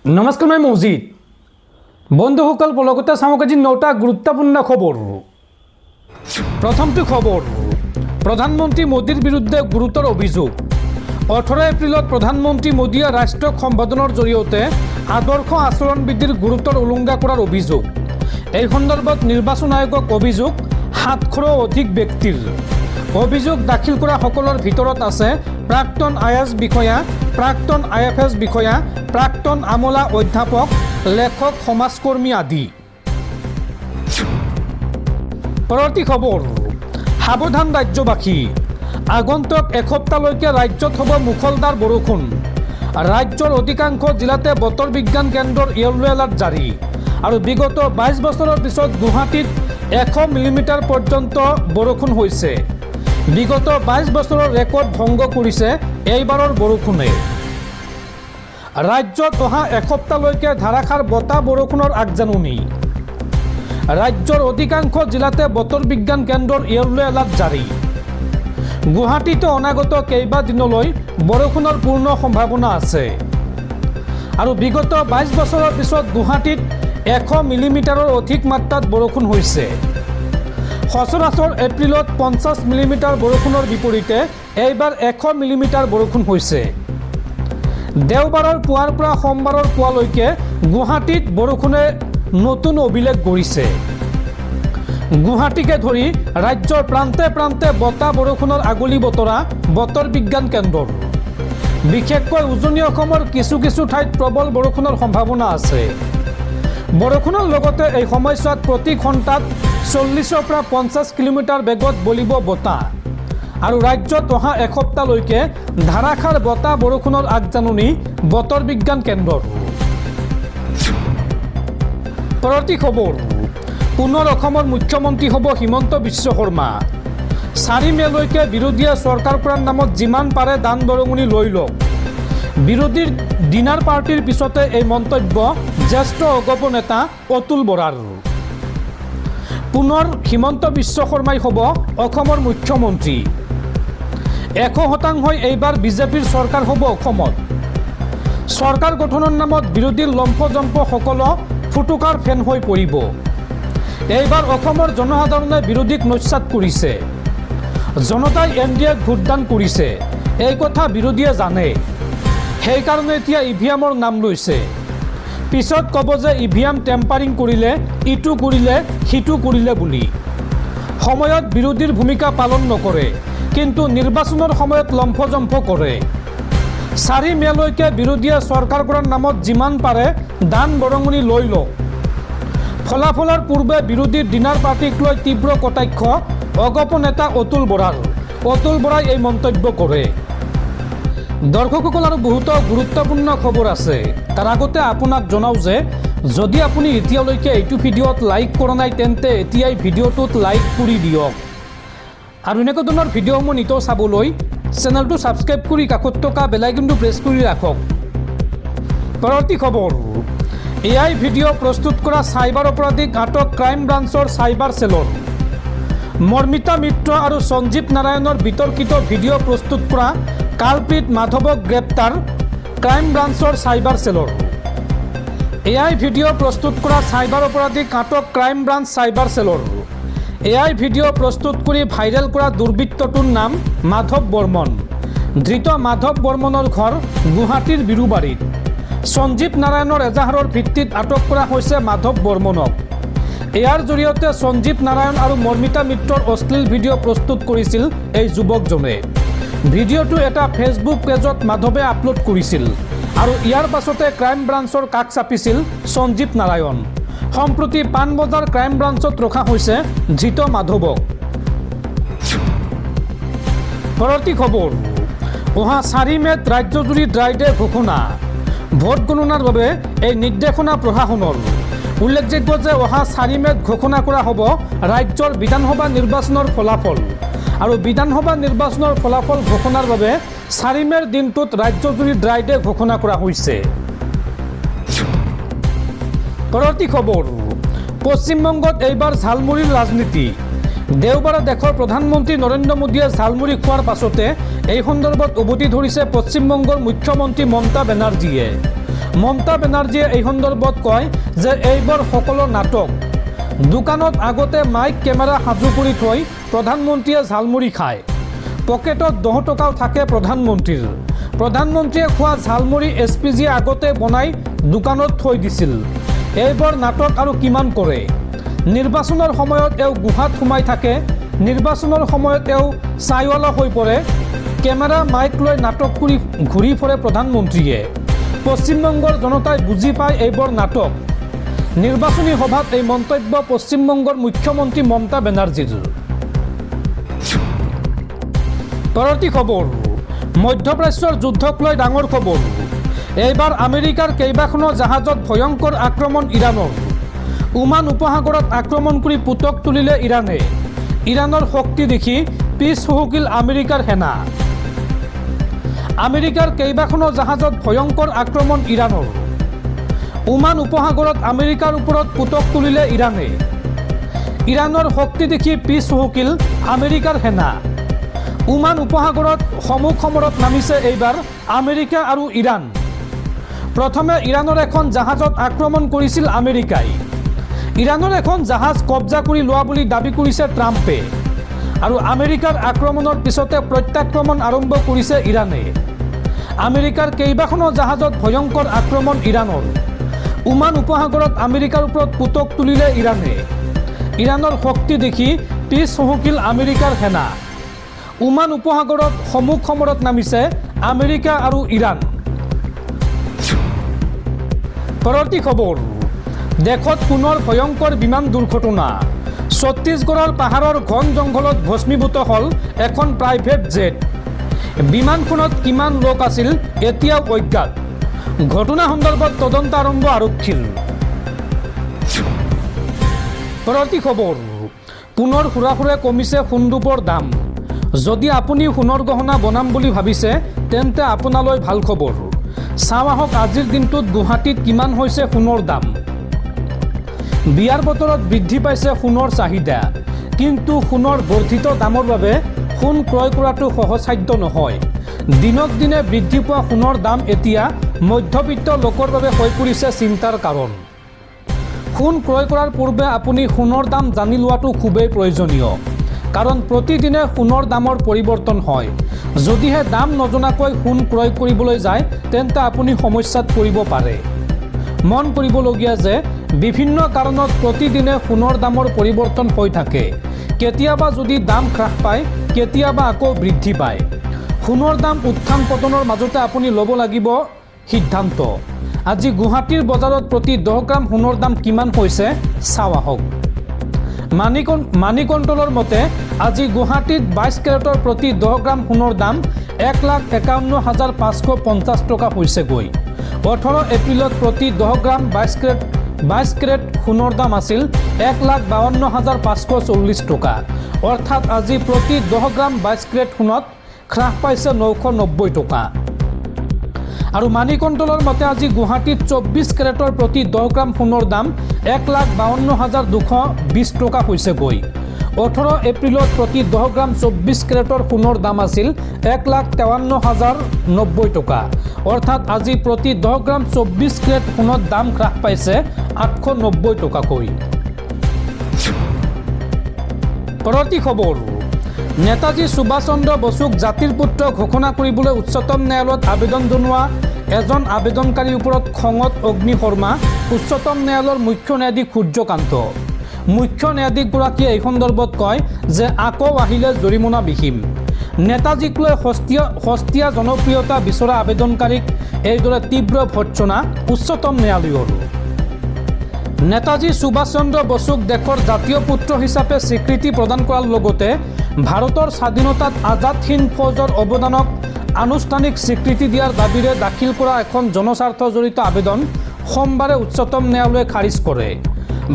নমস্কাৰ, মই মজিদ। বন্ধুসকল, পলকতে চাওক আজি 9টা গুৰুত্বপূৰ্ণ খবৰ। প্ৰথমটো খবৰ, প্ৰধানমন্ত্ৰী মোদীৰ বিৰুদ্ধে গুৰুতৰ অভিযোগ। 18 এপ্ৰিলত প্ৰধানমন্ত্ৰী মোদীয়ে ৰাষ্ট্ৰীয় সম্বোধনৰ জৰিয়তে আদৰ্শ আচৰণবিধিৰ গুৰুতৰ উলংঘা কৰাৰ অভিযোগ। এই সন্দৰ্ভত নিৰ্বাচন আয়োগক অভিযোগ 700ৰো অধিক ব্যক্তিৰ। অভিযোগ দাখিল কৰা সকলৰ ভিতৰত আছে প্ৰাক্তন IAS বিষয়া, প্ৰাক্তন IFS বিষয়া, প্ৰাক্তন আমোলা অধ্যাপক, লেখক, সমাজকৰ্মী আদি। পৰৱৰ্তী খবৰ, সাৱধান ৰাজ্যবাসী। আগন্তুক এসপ্তাহলৈকে ৰাজ্যত হ'ব মুখলধাৰ বৰষুণ। ৰাজ্যৰ অধিকাংশ জিলাতে বতৰ বিজ্ঞান কেন্দ্ৰৰ য়েলো এলাৰ্ট জাৰি। আৰু বিগত 22 বছৰৰ পিছত গুৱাহাটীত 100 মিলিমিটাৰ পৰ্যন্ত বৰষুণ হৈছে। বিগত 22 বছৰৰ ৰেকৰ্ড ভংগ কৰিছে এইবাৰৰ বৰষুণে। ৰাজ্যত অহা এসপ্তাহলৈকে ধাৰাসাৰ বতাহ বৰষুণৰ আগজাননী। ৰাজ্যৰ অধিকাংশ জিলাতে বতৰ বিজ্ঞান কেন্দ্ৰৰ য়েলো এলাৰ্ট জাৰি। গুৱাহাটীতো অনাগত কেইবাদিনলৈ বৰষুণৰ পূৰ্ণ সম্ভাৱনা আছে। আৰু বিগত 22 বছৰৰ পিছত গুৱাহাটীত 100 মিলিমিটাৰৰ অধিক মাত্ৰাত বৰষুণ হৈছে। সচৰাচৰ এপ্ৰিলত 50 মিলিমিটাৰ বৰষুণৰ বিপৰীতে এইবাৰ 100 মিলিমিটাৰ বৰষুণ হৈছে। দেওবাৰৰ পুৱাৰ পৰা সোমবাৰৰ পুৱালৈকে গুৱাহাটীত বৰষুণে নতুন অভিলেখ গঢ়িছে। গুৱাহাটীকে ধৰি ৰাজ্যৰ প্ৰান্তে প্ৰান্তে বতাহ বৰষুণৰ আগলি বতৰা বতৰ বিজ্ঞান কেন্দ্ৰৰ। বিশেষকৈ উজনি অসমৰ কিছু কিছু ঠাইত প্ৰবল বৰষুণৰ সম্ভাৱনা আছে। বৰষুণৰ লগতে এই সময়ছোৱাত প্ৰতি ঘণ্টাত 40ৰ পৰা 50 কিলোমিটাৰ বেগত বলিব বতাহ। আৰু ৰাজ্যত অহা এসপ্তাহলৈকে ধাৰাসাৰ বতাহ বৰষুণৰ আগজাননী বতৰ বিজ্ঞান কেন্দ্ৰৰ। পৰৱৰ্তী খবৰ, পুনৰ অসমৰ মুখ্যমন্ত্ৰী হ'ব হিমন্ত বিশ্ব শৰ্মা। 4 মেলৈকে বিৰোধীয়ে চৰকাৰ কৰাৰ নামত যিমান পাৰে দান বৰঙণি লৈ লওক। বিৰোধীৰ ডিনাৰ পাৰ্টিৰ পিছতে এই মন্তব্য জ্যেষ্ঠ অগপ নেতা অতুল বৰাৰ। পুনৰ হিমন্ত বিশ্ব শৰ্মাই হ'ব অসমৰ মুখ্যমন্ত্ৰী। 100% এইবাৰ বিজেপিৰ চৰকাৰ হ'ব অসমত। চৰকাৰ গঠনৰ নামত বিৰোধীৰ লম্ফজম্প সকলো ফুটুকাৰ ফেন হৈ পৰিব। এইবাৰ অসমৰ জনসাধাৰণে বিৰোধীক নস্যাৎ কৰিছে। জনতাই NDAক ভোটদান কৰিছে, এই কথা বিৰোধীয়ে জানে। সেইকাৰণে এতিয়া EVMৰ নাম লৈছে। পিছত ক'ব যে EVM টেম্পাৰিং কৰিলে, ইটো কৰিলে, সিটো কৰিলে বুলি। সময়ত বিৰোধীৰ ভূমিকা পালন নকৰে, কিন্তু নিৰ্বাচনৰ সময়ত লম্ফজম্ফ কৰে। 4 মেলৈকে বিৰোধীয়ে চৰকাৰ কৰাৰ নামত যিমান পাৰে দান বৰঙণি লৈ লওক। ফলাফলৰ পূৰ্বে বিৰোধীৰ ডিনাৰ পাৰ্টিক লৈ তীব্ৰ কটাক্ষ অগপ নেতা অতুল বৰাৰ। অতুল বৰাই এই মন্তব্য কৰে। দৰ্শকসকল, আৰু বহুতো গুৰুত্বপূৰ্ণ খবৰ আছে। তাৰ আগতে আপোনাক জনাওঁ যে যদি আপুনি এতিয়ালৈকে এইটো ভিডিঅ'ত লাইক কৰা নাই তেন্তে এতিয়াই ভিডিঅ'টোত লাইক কৰি দিয়ক। আৰু এনেকুৱা ধৰণৰ ভিডিঅ'সমূহ নিতৌ চাবলৈ চেনেলটো ছাবস্ক্ৰাইব কৰি কাষত থকা বেল আইকনটো প্ৰেছ কৰি ৰাখক। পৰৱৰ্তী খবৰ, AI ভিডিঅ' প্ৰস্তুত কৰা চাইবাৰ অপৰাধীক আটক ক্ৰাইম ব্ৰাঞ্চৰ চাইবাৰ চেলৰ। মৰ্মিতা মিত্ৰ আৰু সঞ্জীৱ নাৰায়ণৰ বিতৰ্কিত ভিডিঅ' প্ৰস্তুত কৰা কালপ্ৰিত মাধৱক গ্ৰেপ্তাৰ ক্ৰাইম ব্ৰাঞ্চৰ চাইবাৰ চেলৰ। AI ভিডিঅ' প্ৰস্তুত কৰা চাইবাৰ অপৰাধীক আটক ক্ৰাইম ব্ৰাঞ্চ চাইবাৰ চেলৰ। AI ভিডিঅ' প্ৰস্তুত কৰি ভাইৰেল কৰা দুৰ্বৃত্তটোৰ নাম মাধৱ বৰ্মন। ধৃত মাধৱ বৰ্মনৰ ঘৰ গুৱাহাটীৰ বিৰুবাৰীত। সঞ্জীৱ নাৰায়ণৰ এজাহাৰৰ ভিত্তিত আটক কৰা হৈছে মাধৱ বৰ্মনক। ইয়াৰ জৰিয়তে সঞ্জীৱ নাৰায়ণ আৰু মৰ্মিতা মিত্ৰৰ অশ্লীল ভিডিঅ' প্ৰস্তুত কৰিছিল এই যুৱকজনে। ভিডিঅ'টো এটা ফেচবুক পেজত মাধৱে আপলোড কৰিছিল আৰু ইয়াৰ পাছতে ক্ৰাইম ব্ৰাঞ্চৰ কাষ চাপিছিল সঞ্জীৱ নাৰায়ণ। সম্প্ৰতি পাণবজাৰ ক্ৰাইম ব্ৰাঞ্চত ৰখা হৈছে ধৃত মাধৱক। পৰৱৰ্তী খবৰ, অহা 4 মে'ত ৰাজ্যজুৰি ড্ৰাই ডে ঘোষণা। ভোট গণনাৰ বাবে এই নিৰ্দেশনা প্ৰশাসনৰ। উল্লেখযোগ্য যে অহা 4 মে'ত ঘোষণা কৰা হ'ব ৰাজ্যৰ বিধানসভা নিৰ্বাচনৰ ফলাফল। আৰু বিধানসভা নিৰ্বাচনৰ ফলাফল ঘোষণাৰ বাবে 4 মে'ৰ দিনটোত ৰাজ্যজুৰি ড্ৰাই ডে ঘোষণা কৰা হৈছে। পৰৱৰ্তী খবৰ, পশ্চিমবংগত এইবাৰ ঝালমুড়িৰ ৰাজনীতি। দেওবাৰে দেশৰ প্ৰধানমন্ত্ৰী নৰেন্দ্ৰ মোদীয়ে ঝালমুড়ি খোৱাৰ পাছতে এই সন্দৰ্ভত উভতি ধৰিছে পশ্চিমবংগৰ মুখ্যমন্ত্ৰী মমতা বেনাৰ্জীয়ে। মমতা বেনাৰ্জীয়ে এই সন্দৰ্ভত কয় যে এইবোৰ সকলো নাটক। দোকানত আগতে মাইক কেমেৰা সাজু কৰি থৈ প্ৰধানমন্ত্ৰীয়ে ঝালমুড়ি খায়। পকেটত 10 টকাও থাকে প্ৰধানমন্ত্ৰীৰ। প্ৰধানমন্ত্ৰীয়ে খোৱা ঝালমুড়ি SPGয়ে আগতে বনাই দোকানত থৈ দিছিল। এইবোৰ নাটক আৰু কিমান কৰে। নিৰ্বাচনৰ সময়ত এওঁ গুহাত সোমাই থাকে, নিৰ্বাচনৰ সময়ত এওঁ চাইৱালা হৈ পৰে। কেমেৰা মাইক লৈ নাটক কৰি ঘূৰি ফুৰে প্ৰধানমন্ত্ৰীয়ে। পশ্চিমবংগৰ জনতাই বুজি পায় এইবোৰ নাটক। নিৰ্বাচনী সভাত এই মন্তব্য পশ্চিমবংগৰ মুখ্যমন্ত্ৰী মমতা বেনাৰ্জীৰ। পৰৱৰ্তী খবৰ, মধ্যপ্ৰাচ্যৰ যুদ্ধক লৈ ডাঙৰ খবৰ। এইবাৰ আমেৰিকাৰ কেইবাখনো জাহাজত ভয়ংকৰ আক্ৰমণ ইৰাণৰ। ওমান উপসাগৰত আক্ৰমণ কৰি পুতক তুলিলে ইৰাণে। ইৰাণৰ শক্তি দেখি পিছ হুহুকিল আমেৰিকাৰ সেনা। আমেৰিকাৰ কেইবাখনো জাহাজত ভয়ংকৰ আক্ৰমণ ইৰাণৰ। ওমান উপসাগৰত আমেৰিকাৰ ওপৰত পুতক তুলিলে ইৰাণে। ইৰাণৰ শক্তি দেখি পিছ হুহুকিল আমেৰিকাৰ সেনা। ওমান উপসাগৰত সমুখ সমৰত নামিছে এইবাৰ আমেৰিকা আৰু ইৰাণ। প্ৰথমে ইৰাণৰ এখন জাহাজত আক্ৰমণ কৰিছিল আমেৰিকাই। ইৰাণৰ এখন জাহাজ কব্জা কৰি লোৱা বুলি দাবী কৰিছে ট্ৰাম্পে। আৰু আমেৰিকাৰ আক্ৰমণৰ পিছতে প্ৰত্যাক্ৰমণ আৰম্ভ কৰিছে ইৰাণে। আমেৰিকাৰ কেইবাখনো জাহাজত ভয়ংকৰ আক্ৰমণ ইৰাণৰ। ওমান উপসাগৰত আমেৰিকাৰ ওপৰত পুতক তুলিলে ইৰাণে। ইৰাণৰ শক্তি দেখি পিছ হুহুকিল আমেৰিকাৰ সেনা। ওমান উপসাগৰত সমুখ সমৰত নামিছে আমেৰিকা আৰু ইৰাণ। পৰৱৰ্তী খবৰ, দেশত পুনৰ ভয়ংকৰ বিমান দুৰ্ঘটনা। ছত্তীশগড়ৰ পাহাৰৰ ঘন জংঘলত ভস্মীভূত হ'ল এখন প্ৰাইভেট জেট। বিমানখনত কিমান লোক আছিল এতিয়াও অজ্ঞাত। ঘটনা সন্দৰ্ভত তদন্ত আৰম্ভ আৰক্ষীৰ। পৰৱৰ্তী খবৰ, পুনৰ সুৰাসুৰে কমিছে সোণ ৰূপৰ দাম। যদি আপুনি সোণৰ গহনা বনাম বুলি ভাবিছে তেন্তে আপোনালৈ ভাল খবৰ। চাওঁ আহক আজিৰ দিনটোত গুৱাহাটীত কিমান হৈছে সোণৰ দাম। বিয়াৰ বতৰত বৃদ্ধি পাইছে সোণৰ চাহিদা, কিন্তু সোণৰ বৰ্ধিত দামৰ বাবে সোণ ক্ৰয় কৰাটো সহজসাধ্য নহয়। দিনক দিনে বৃদ্ধি পোৱা সোণৰ দাম এতিয়া মধ্যবিত্ত লোকৰ বাবে হৈ পৰিছে চিন্তাৰ কাৰণ। সোণ ক্ৰয় কৰাৰ পূৰ্বে আপুনি সোণৰ দাম জানি লোৱাটো খুবেই প্ৰয়োজনীয়, কাৰণ প্ৰতিদিনে সোণৰ দামৰ পৰিৱৰ্তন হয়। যদিহে দাম নজনাকৈ সোণ ক্ৰয় কৰিবলৈ যায় তেন্তে আপুনি সমস্যাত পৰিব পাৰে। মন কৰিবলগীয়া যে বিভিন্ন কাৰণত প্ৰতিদিনে সোণৰ দামৰ পৰিৱৰ্তন হৈ থাকে। কেতিয়াবা যদি দাম হ্ৰাস পায়, কেতিয়াবা আকৌ বৃদ্ধি পায়। সোণৰ দাম উত্থান পতনৰ মাজতে আপুনি ল'ব লাগিব সিদ্ধান্ত। আজি গুৱাহাটীৰ বজাৰত প্ৰতি 10 গ্ৰাম সোণৰ দাম কিমান হৈছে চাওঁ আহক। মানি কণ্ট্ৰলৰ মতে আজি গুৱাহাটীত 22 কেৰেটৰ প্ৰতি 10 গ্ৰাম সোণৰ দাম 1,51,550 টকা হৈছেগৈ। 18 এপ্ৰিলত প্ৰতি 10 গ্ৰাম 22 কেৰেট সোণৰ দাম আছিল 1,52,540 টকা। অৰ্থাৎ আজি প্ৰতি 10 গ্ৰাম 22 কেৰেট সোণত হ্ৰাস পাইছে 990 টকা। আৰু মানি কণ্ট্ৰলৰ মতে আজি গুৱাহাটীত 24 কেৰেটৰ প্ৰতি 10 গ্ৰাম সোণৰ দাম 1,52,220 টকা হৈছেগৈ। 18 এপ্ৰিলত প্ৰতি 10 গ্ৰাম 24 কেৰেটৰ সোণৰ দাম আছিল 1,53,090 টকা। অৰ্থাৎ আজি প্ৰতি 10 গ্ৰাম 24 কেৰেট সোণৰ দাম হ্ৰাস পাইছে 890 টকাকৈ। পৰৱৰ্তী খবৰ, নেতাজী সুভাষ চন্দ্ৰ বসুক জাতিৰ পুত্ৰ ঘোষণা কৰিবলৈ উচ্চতম ন্যায়ালয়ত আবেদন জনোৱা এজন আবেদনকাৰীৰ ওপৰত খঙত অগ্নি শৰ্মা উচ্চতম ন্যায়ালয়ৰ মুখ্য ন্যায়াধীশ সূৰ্যকান্ত। মুখ্য ন্যায়াধীশগৰাকীয়ে এই সন্দৰ্ভত কয় যে আকৌ আহিলে জৰিমনা বিহিম। নেতাজীক লৈ সস্তীয়া জনপ্ৰিয়তা বিচৰা আবেদনকাৰীক এইদৰে তীব্ৰ ভৰ্ৎসনা উচ্চতম ন্যায়ালয়ৰ। নেতাজী সুভাষ চন্দ্ৰ বসুক দেশৰ জাতীয় পুত্ৰ হিচাপে স্বীকৃতি প্ৰদান কৰাৰ লগতে ভাৰতৰ স্বাধীনতাত আজাদ হিন্দ ফৌজৰ অৱদানক আনুষ্ঠানিক স্বীকৃতি দিয়াৰ দাবীৰে দাখিল কৰা এখন জনস্বাৰ্থ জড়িত আবেদন সোমবাৰে উচ্চতম ন্যায়ালয়ে খাৰিজ কৰে।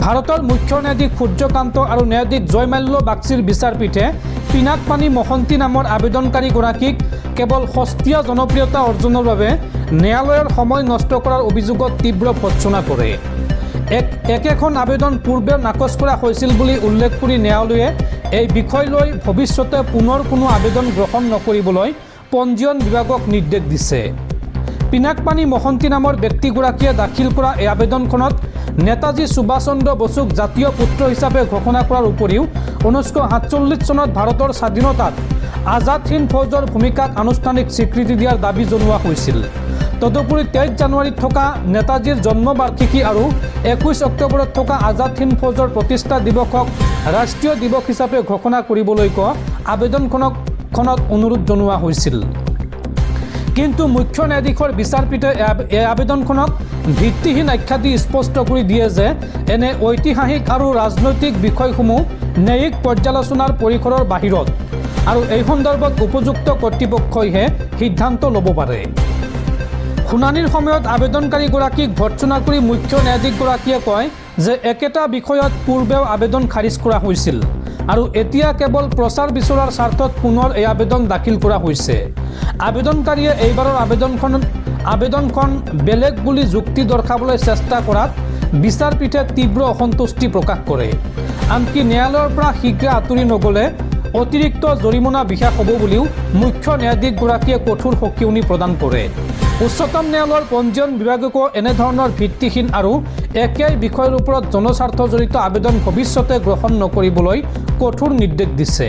ভাৰতৰ মুখ্য ন্যায়াধীশ সূৰ্যকান্ত আৰু ন্যায়াধীশ জয়মাল্য বাগচীৰ বিচাৰপীঠে পিনাকপানী মহন্তি নামৰ আবেদনকাৰীগৰাকীক কেৱল সস্তীয়া জনপ্ৰিয়তা অৰ্জনৰ বাবে ন্যায়ালয়ৰ সময় নষ্ট কৰাৰ অভিযোগত তীব্ৰ ভৰ্ৎসনা কৰে। একেখন আবেদন পূৰ্বে নাকচ কৰা হৈছিল বুলি উল্লেখ কৰি ন্যায়ালয়ে এই বিষয় লৈ ভৱিষ্যতে পুনৰ কোনো আবেদন গ্ৰহণ নকৰিবলৈ পঞ্জীয়ন বিভাগক নিৰ্দেশ দিছে। পিনাকপানী মহন্তী নামৰ ব্যক্তিগৰাকীয়ে দাখিল কৰা এই আবেদনখনত নেতাজী সুভাষ চন্দ্ৰ বসুক জাতীয় পুত্ৰ হিচাপে ঘোষণা কৰাৰ উপৰিও 1947 চনত ভাৰতৰ স্বাধীনতাত আজাদ হিন্দ ফৌজৰ ভূমিকাক আনুষ্ঠানিক স্বীকৃতি দিয়াৰ দাবী জনোৱা হৈছিল। তদুপৰি 23 জানুৱাৰীত থকা নেতাজীৰ জন্মবাৰ্ষিকী আৰু 21 অক্টোবৰত থকা আজাদ হিন্দ ফৌজৰ প্ৰতিষ্ঠা দিৱসক ৰাষ্ট্ৰীয় দিৱস হিচাপে ঘোষণা কৰিবলৈকো আবেদনখনত অনুৰোধ জনোৱা হৈছিল। কিন্তু মুখ্য ন্যায়াধীশৰ বিচাৰপীঠে এই আবেদনখনক ভিত্তিহীন আখ্যা দি স্পষ্ট কৰি দিয়ে যে এনে ঐতিহাসিক আৰু ৰাজনৈতিক বিষয়সমূহ ন্যায়িক পৰ্যালোচনাৰ পৰিসৰৰ বাহিৰত আৰু এই সন্দৰ্ভত উপযুক্ত কৰ্তৃপক্ষইহে সিদ্ধান্ত ল'ব পাৰে। শুনানিৰ সময়ত আবেদনকাৰীগৰাকীক ভৰ্ৎসনা কৰি মুখ্য ন্যায়াধীশগৰাকীয়ে কয় যে একেটা বিষয়ত পূৰ্বেও আবেদন খাৰিজ কৰা হৈছিল আৰু এতিয়া কেৱল প্ৰচাৰ বিচৰাৰ স্বাৰ্থত পুনৰ এই আবেদন দাখিল কৰা হৈছে। আবেদনকাৰীয়ে এইবাৰৰ আবেদনখন বেলেগ বুলি যুক্তি দৰ্শাবলৈ চেষ্টা কৰাত বিচাৰপীঠে তীব্ৰ অসন্তুষ্টি প্ৰকাশ কৰে। আনকি ন্যায়ালয়ৰ পৰা শীঘ্ৰে আঁতৰি নগ'লে অতিৰিক্ত জৰিমনা বিহা হ'ব বুলিও মুখ্য ন্যায়াধীশগৰাকীয়ে কঠোৰ সকিয়নি প্ৰদান কৰে। উচ্চতম ন্যায়ালয়ৰ পঞ্জীয়ন বিভাগকো এনেধৰণৰ ভিত্তিহীন আৰু একেই বিষয়ৰ ওপৰত জনস্বাৰ্থজড়িত আবেদন ভৱিষ্যতে গ্ৰহণ নকৰিবলৈ কঠোৰ নিৰ্দেশ দিছে।